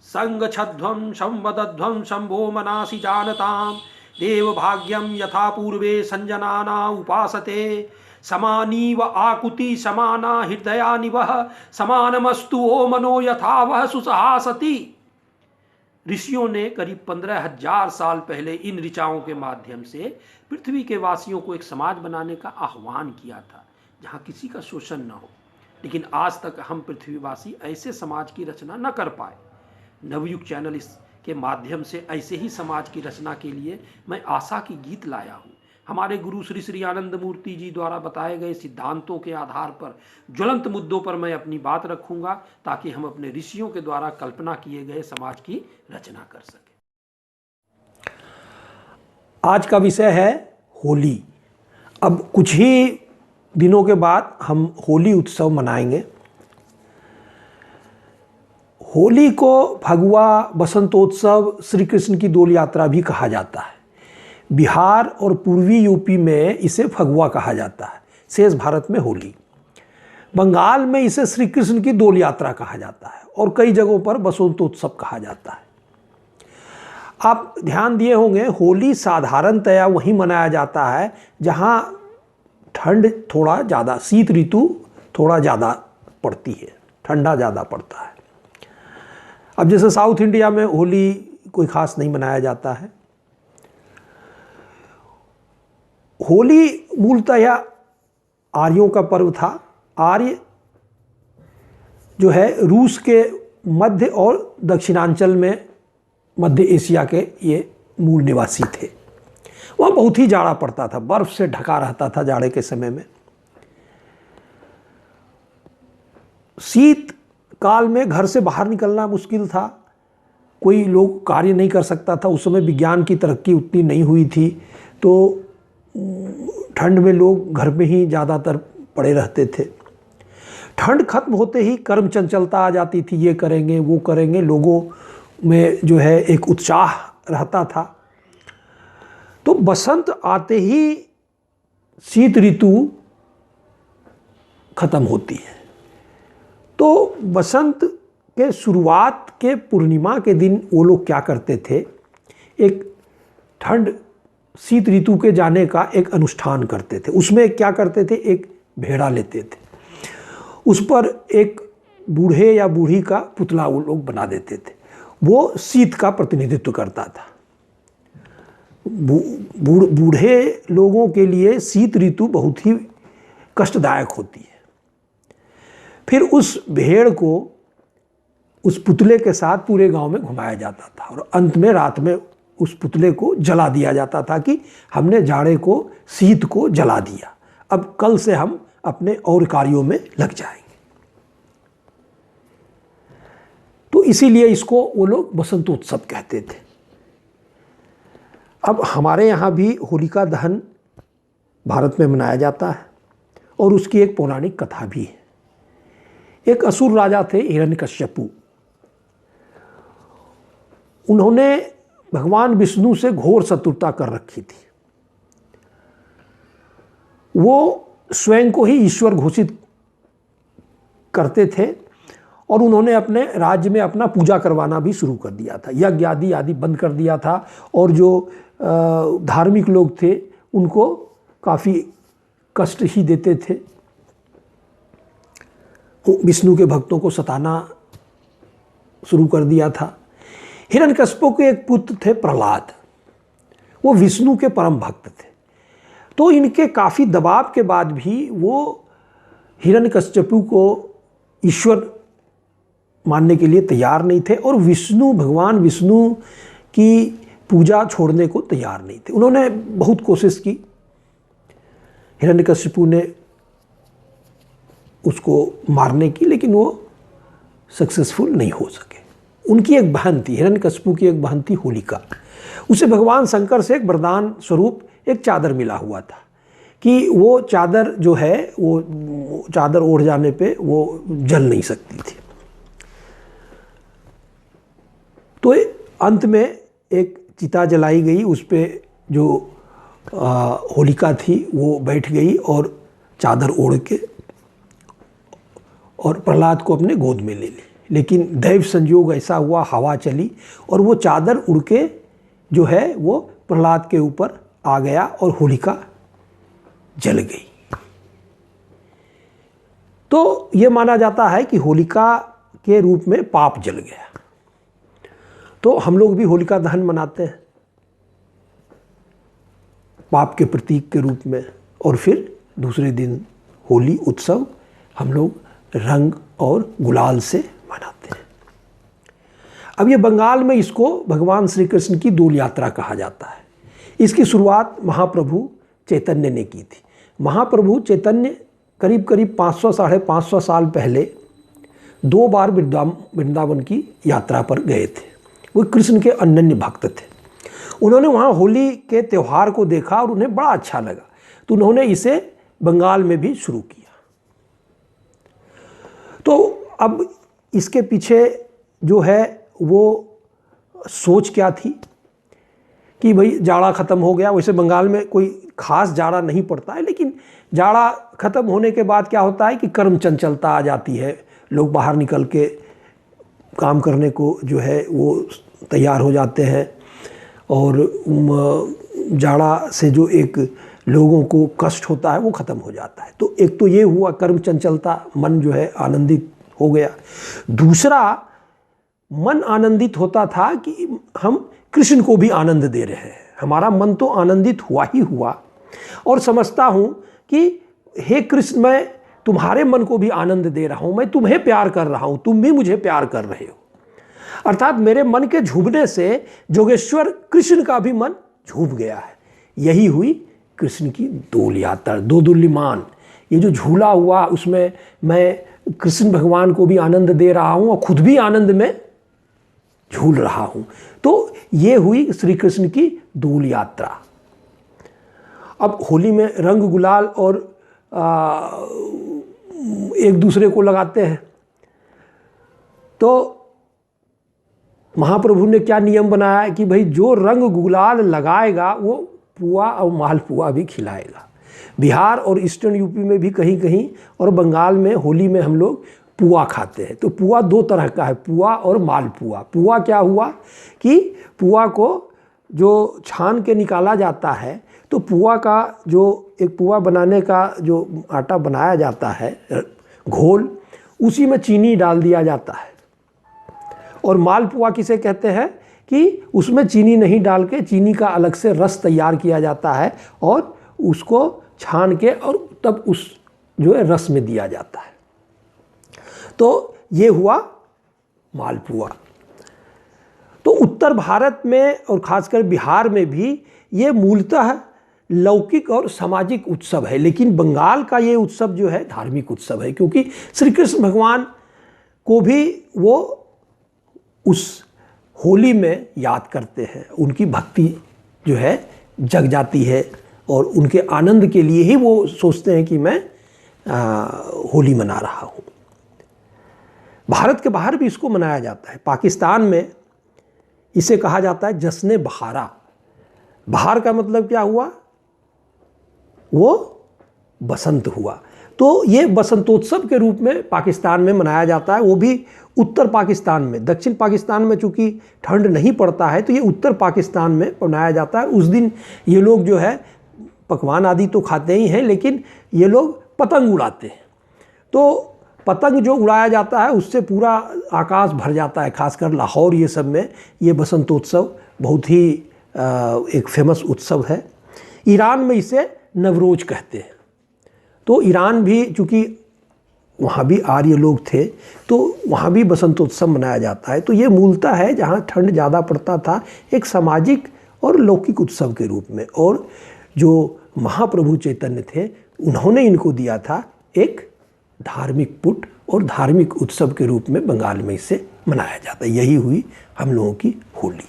संगच्छध्वं संवदध्वं शंभो मनासि जानतां देव भाग्यम यथा पूर्वे संजनाना उपासते समानीव आकुति समाना हृदयानिवह समानमस्तु ओ मनो यथा वह सुसहासति। ऋषियों ने करीब 15,000 साल पहले इन ऋचाओं के माध्यम से पृथ्वी के वासियों को एक समाज बनाने का आह्वान किया था जहां किसी का शोषण न हो। लेकिन आज तक हम पृथ्वीवासी ऐसे समाज की रचना न कर पाए। नवयुग चैनल के माध्यम से ऐसे ही समाज की रचना के लिए मैं आशा की गीत लाया हूँ। हमारे गुरु श्री श्री आनंद मूर्ति जी द्वारा बताए गए सिद्धांतों के आधार पर ज्वलंत मुद्दों पर मैं अपनी बात रखूंगा ताकि हम अपने ऋषियों के द्वारा कल्पना किए गए समाज की रचना कर सकें। आज का विषय है होली। अब कुछ ही दिनों के बाद हम होली उत्सव मनाएंगे। होली को फगुआ, बसंतोत्सव, श्री कृष्ण की डोल यात्रा भी कहा जाता है। बिहार और पूर्वी यूपी में इसे फगुआ कहा जाता है, शेष भारत में होली। बंगाल में इसे श्री कृष्ण की डोल यात्रा कहा जाता है और कई जगहों पर बसंतोत्सव कहा जाता है। आप ध्यान दिए होंगे, होली साधारणतया वहीं मनाया जाता है जहां ठंड थोड़ा ज़्यादा, शीत ऋतु थोड़ा ज़्यादा पड़ती है, ठंडा ज़्यादा पड़ता है। अब जैसे साउथ इंडिया में होली कोई खास नहीं मनाया जाता है। होली मूलतः आर्यों का पर्व था। आर्य जो है रूस के मध्य और दक्षिणांचल में, मध्य एशिया के ये मूल निवासी थे। वहाँ बहुत ही जाड़ा पड़ता था, बर्फ से ढका रहता था जाड़े के समय में। शीत काल में घर से बाहर निकलना मुश्किल था, कोई लोग कार्य नहीं कर सकता था। उस समय विज्ञान की तरक्की उतनी नहीं हुई थी, तो ठंड में लोग घर में ही ज़्यादातर पड़े रहते थे। ठंड खत्म होते ही कर्म चंचलता आ जाती थी, ये करेंगे वो करेंगे, लोगों में जो है एक उत्साह रहता था। तो बसंत आते ही शीत ऋतु खत्म होती है। तो बसंत के शुरुआत के पूर्णिमा के दिन वो लोग क्या करते थे, एक ठंड शीत ऋतु के जाने का एक अनुष्ठान करते थे। उसमें क्या करते थे, एक भेड़ा लेते थे, उस पर एक बूढ़े या बूढ़ी का पुतला वो लोग बना देते थे। वो शीत का प्रतिनिधित्व करता था। बूढ़े लोगों के लिए शीत ऋतु बहुत ही कष्टदायक होती है। फिर उस भेड़ को उस पुतले के साथ पूरे गांव में घुमाया जाता था और अंत में रात में उस पुतले को जला दिया जाता था कि हमने जाड़े को, शीत को जला दिया, अब कल से हम अपने और कार्यों में लग जाएंगे। तो इसीलिए इसको वो लोग बसंतोत्सव कहते थे। अब हमारे यहाँ भी होलिका दहन भारत में मनाया जाता है और उसकी एक पौराणिक कथा भी है। एक असुर राजा थे हिरण्यकश्यपु। उन्होंने भगवान विष्णु से घोर शत्रुता कर रखी थी। वो स्वयं को ही ईश्वर घोषित करते थे और उन्होंने अपने राज्य में अपना पूजा करवाना भी शुरू कर दिया था। यज्ञ आदि बंद कर दिया था और जो धार्मिक लोग थे उनको काफ़ी कष्ट ही देते थे। विष्णु के भक्तों को सताना शुरू कर दिया था। हिरण्यकश्यप के एक पुत्र थे प्रहलाद, वो विष्णु के परम भक्त थे। तो इनके काफ़ी दबाव के बाद भी वो हिरण्यकश्यप को ईश्वर मानने के लिए तैयार नहीं थे और भगवान विष्णु की पूजा छोड़ने को तैयार नहीं थे। उन्होंने बहुत कोशिश की, हिरण्यकश्यप ने उसको मारने की, लेकिन वो सक्सेसफुल नहीं हो सके। उनकी एक बहन थी, हिरण्यकश्यप की एक बहन थी होलिका। उसे भगवान शंकर से एक वरदान स्वरूप एक चादर मिला हुआ था कि वो चादर जो है, वो चादर ओढ़ जाने पे वो जल नहीं सकती थी। तो अंत में एक चिता जलाई गई, उस पर जो होलिका थी वो बैठ गई और चादर ओढ़ के और प्रहलाद को अपने गोद में ले ली। लेकिन दैव संयोग ऐसा हुआ, हवा चली और वो चादर उड़ के जो है वो प्रहलाद के ऊपर आ गया और होलिका जल गई। तो ये माना जाता है कि होलिका के रूप में पाप जल गया। तो हम लोग भी होलिका दहन मनाते हैं पाप के प्रतीक के रूप में, और फिर दूसरे दिन होली उत्सव हम लोग रंग और गुलाल से मनाते हैं। अब ये बंगाल में इसको भगवान श्री कृष्ण की डोल यात्रा कहा जाता है। इसकी शुरुआत महाप्रभु चैतन्य ने की थी। महाप्रभु चैतन्य करीब करीब 500 साढ़े 500 साल पहले 2 बार वृंदावन की यात्रा पर गए थे। वो कृष्ण के अनन्य भक्त थे। उन्होंने वहाँ होली के त्यौहार को देखा और उन्हें बड़ा अच्छा लगा, तो उन्होंने इसे बंगाल में भी शुरू किया। तो अब इसके पीछे जो है वो सोच क्या थी कि भाई जाड़ा ख़त्म हो गया। वैसे बंगाल में कोई खास जाड़ा नहीं पड़ता है, लेकिन जाड़ा ख़त्म होने के बाद क्या होता है कि कर्म चंचलता आ जाती है। लोग बाहर निकल के काम करने को जो है वो तैयार हो जाते हैं, और जाड़ा से जो एक लोगों को कष्ट होता है वो ख़त्म हो जाता है। तो एक तो ये हुआ, कर्म चंचलता, मन जो है आनंदित हो गया। दूसरा, मन आनंदित होता था कि हम कृष्ण को भी आनंद दे रहे हैं। हमारा मन तो आनंदित हुआ ही हुआ, और समझता हूँ कि हे कृष्ण, मैं तुम्हारे मन को भी आनंद दे रहा हूँ, मैं तुम्हें प्यार कर रहा हूँ, तुम भी मुझे प्यार कर रहे हो। अर्थात मेरे मन के झूमने से जोगेश्वर कृष्ण का भी मन झूम गया है। यही हुई कृष्ण की डोल यात्रा, दोदुल्यमान। ये जो झूला हुआ उसमें मैं कृष्ण भगवान को भी आनंद दे रहा हूँ और खुद भी आनंद में झूल रहा हूँ। तो ये हुई श्री कृष्ण की डोल यात्रा। अब होली में रंग गुलाल और एक दूसरे को लगाते हैं। तो महाप्रभु ने क्या नियम बनाया कि भाई जो रंग गुलाल लगाएगा वो पुआ और मालपुआ भी खिलाएगा। बिहार और ईस्टर्न यूपी में भी कहीं कहीं और बंगाल में होली में हम लोग पुआ खाते हैं। तो पुआ 2 तरह का है, पुआ और मालपुआ। पुआ क्या हुआ कि पुआ को जो छान के निकाला जाता है, तो पुआ का जो एक पुआ बनाने का जो आटा बनाया जाता है घोल, उसी में चीनी डाल दिया जाता है। और मालपुआ किसे कहते हैं कि उसमें चीनी नहीं डाल के चीनी का अलग से रस तैयार किया जाता है और उसको छान के और तब उस जो है रस में दिया जाता है। तो ये हुआ मालपुआ। तो उत्तर भारत में और खासकर बिहार में भी ये मूलतः लौकिक और सामाजिक उत्सव है, लेकिन बंगाल का ये उत्सव जो है धार्मिक उत्सव है, क्योंकि श्री कृष्ण भगवान को भी वो उस होली में याद करते हैं। उनकी भक्ति जो है जग जाती है और उनके आनंद के लिए ही वो सोचते हैं कि मैं होली मना रहा हूँ। भारत के बाहर भी इसको मनाया जाता है। पाकिस्तान में इसे कहा जाता है जश्न बहारा। बहार का मतलब क्या हुआ? वो बसंत हुआ। तो ये बसंतोत्सव के रूप में पाकिस्तान में मनाया जाता है, वो भी उत्तर पाकिस्तान में। दक्षिण पाकिस्तान में चूँकि ठंड नहीं पड़ता है तो ये उत्तर पाकिस्तान में मनाया जाता है। उस दिन ये लोग जो है पकवान आदि तो खाते ही हैं, लेकिन ये लोग पतंग उड़ाते हैं। तो पतंग जो उड़ाया जाता है उससे पूरा आकाश भर जाता है। खासकर लाहौर ये सब में ये बसंतोत्सव बहुत ही एक फेमस उत्सव है। ईरान में इसे नवरोज कहते हैं। तो ईरान भी चूँकि वहाँ भी आर्य लोग थे तो वहाँ भी बसंतोत्सव मनाया जाता है। तो ये मूलतः है जहाँ ठंड ज़्यादा पड़ता था, एक सामाजिक और लौकिक उत्सव के रूप में। और जो महाप्रभु चैतन्य थे उन्होंने इनको दिया था एक धार्मिक पुट और धार्मिक उत्सव के रूप में बंगाल में इसे मनाया जाता है। यही हुई हम लोगों की होली।